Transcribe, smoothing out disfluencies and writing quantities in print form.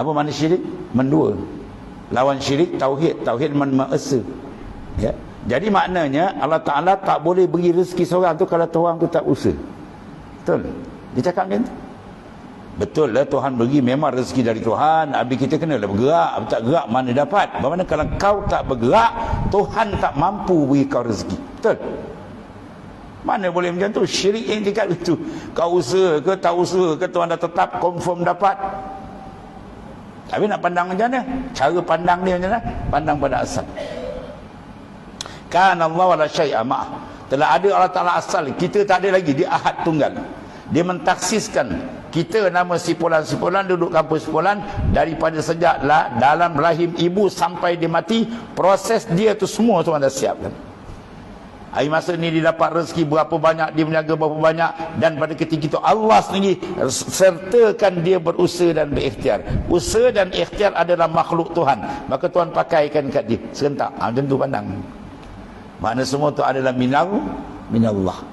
Apa makna syirik? Mendua. Lawan syirik tauhid, tauhid mengesa. Ya. Jadi maknanya Allah Ta'ala tak boleh beri rezeki seorang tu kalau orang tu tak usaha. Betul? Dia cakap macam tu. Betul lah, Tuhan bagi memang rezeki dari Tuhan, habis kita kena bergerak. Tak gerak mana dapat. Bagaimana kalau kau tak bergerak, Tuhan tak mampu beri kau rezeki. Betul? Mana boleh macam tu? Syirik yang tingkat itu. Kau usaha ke tak usaha ke, Tuhan dah tetap confirm dapat. Tapi nak pandang macam mana? Cara pandang dia macam mana? Pandang pada asal. Kan Allah wala syai'a ma'ah. Telah ada Allah Ta'ala asal. Kita tak ada lagi. Dia ahad tunggal. Dia mentaksiskan kita nama si Fulan duduk kampus Fulan daripada sejak dalam rahim ibu sampai dia mati. Proses dia tu semua Tuhan dah siapkan. Hari masa ni dia dapat rezeki berapa banyak, dia menjaga berapa banyak, dan pada ketika itu Allah sendiri sertakan dia berusaha dan berikhtiar. Usaha dan ikhtiar adalah makhluk Tuhan, maka Tuhan pakaikan kat dia serentak. Macam tu pandang. Makna semua tu adalah minallah.